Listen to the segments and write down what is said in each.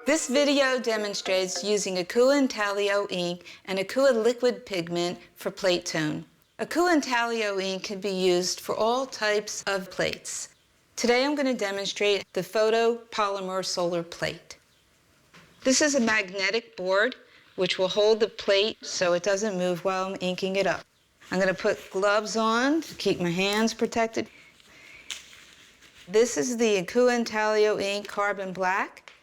This video demonstrates using Akua Intaglio ink and Akua liquid pigment for plate tone. Akua Intaglio ink can be used for all types of plates. Today I'm going to demonstrate the photopolymer solar plate. This is a magnetic board which will hold the plate so it doesn't move while I'm inking it up. I'm going to put gloves on to keep my hands protected. This is the Akua Intaglio ink Carbon Black,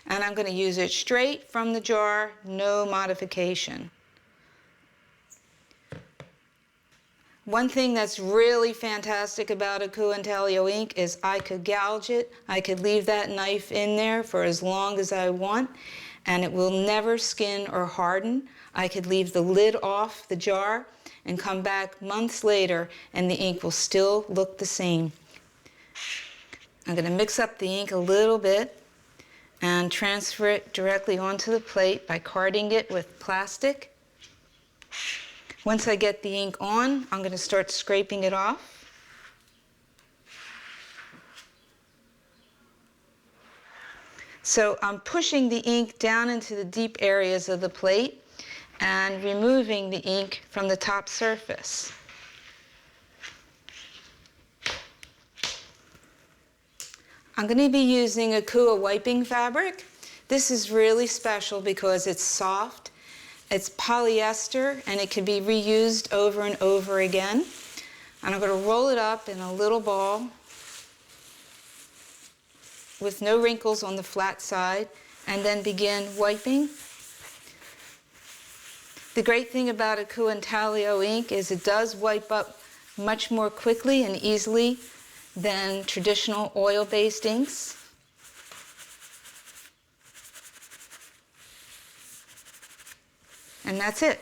and I'm going to use it straight from the jar, no modification. One thing that's really fantastic about Akua Intaglio ink is I could gouge it. I could leave that knife in there for as long as I want, and it will never skin or harden. I could leave the lid off the jar and come back months later, and the ink will still look the same. I'm going to mix up the ink a little bit and transfer it directly onto the plate by carding it with plastic. Once I get the ink on, I'm going to start scraping it off. So I'm pushing the ink down into the deep areas of the plate and removing the ink from the top surface. I'm going to be using Akua wiping fabric. This is really special because it's soft, it's polyester, and it can be reused over and over again. And I'm going to roll it up in a little ball with no wrinkles on the flat side, and then begin wiping. The great thing about Akua Intaglio ink is it does wipe up much more quickly and easily than traditional oil-based inks. And that's it.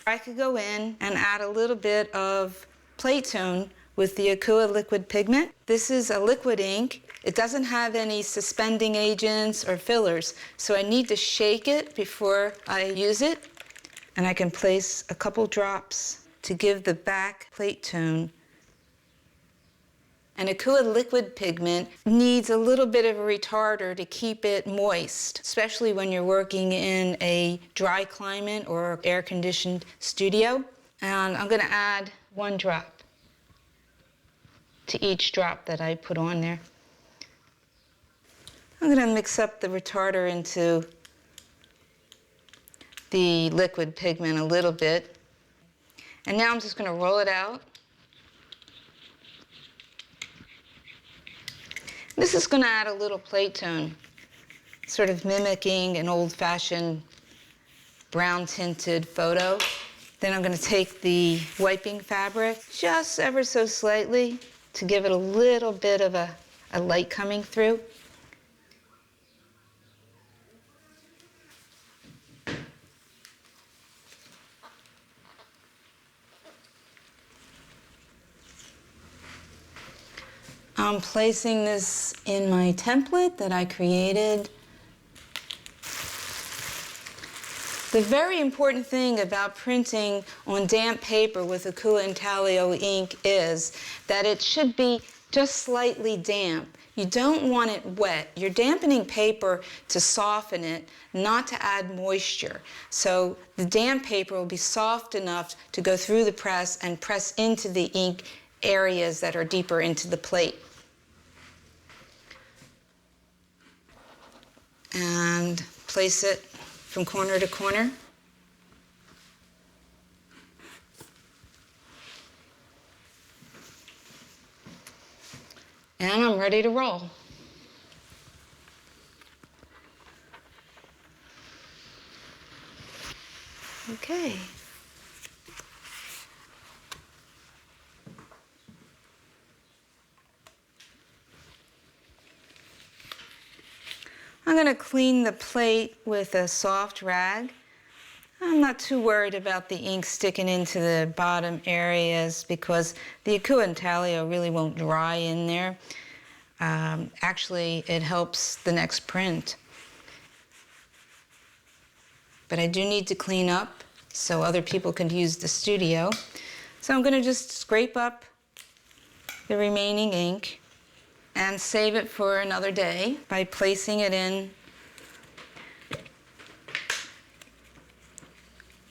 I could go in and add a little bit of plate tone with the Akua liquid pigment. This is a liquid ink. It doesn't have any suspending agents or fillers, so I need to shake it before I use it. And I can place a couple drops to give the back plate tone. And Akua liquid pigment needs a little bit of a retarder to keep it moist, especially when you're working in a dry climate or air-conditioned studio. And I'm going to add 1 drop to each drop that I put on there. I'm going to mix up the retarder into the liquid pigment a little bit. And now I'm just going to roll it out. This is going to add a little plate tone, sort of mimicking an old-fashioned brown-tinted photo. Then I'm going to take the wiping fabric just ever so slightly to give it a little bit of a light coming through. I'm placing this in my template that I created. The very important thing about printing on damp paper with Akua Intaglio ink is that it should be just slightly damp. You don't want it wet. You're dampening paper to soften it, not to add moisture. So the damp paper will be soft enough to go through the press and press into the ink areas that are deeper into the plate. And place it from corner to corner. And I'm ready to roll. Okay. I'm going to clean the plate with a soft rag. I'm not too worried about the ink sticking into the bottom areas because the Akua Intaglio really won't dry in there. Actually, it helps the next print. But I do need to clean up so other people can use the studio. So I'm going to just scrape up the remaining ink and save it for another day by placing it in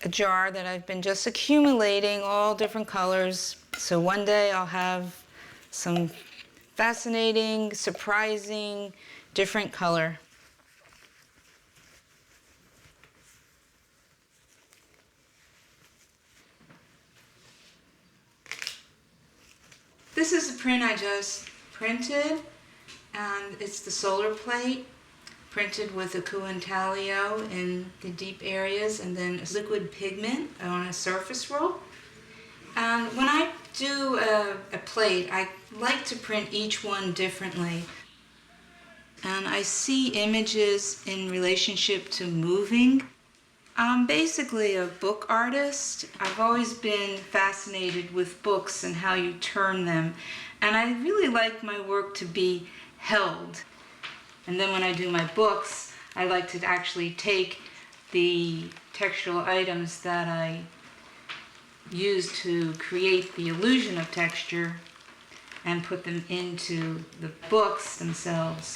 a jar that I've been just accumulating all different colors. So one day I'll have some fascinating, surprising, different color. This is a print I just printed, and it's the Solarplate, printed with Akua Intaglio in the deep areas, and then a liquid pigment on a surface roll. And when I do a plate, I like to print each one differently. And I see images in relationship to moving. I'm basically a book artist. I've always been fascinated with books and how you turn them. And I really like my work to be held. And then when I do my books, I like to actually take the textural items that I use to create the illusion of texture and put them into the books themselves.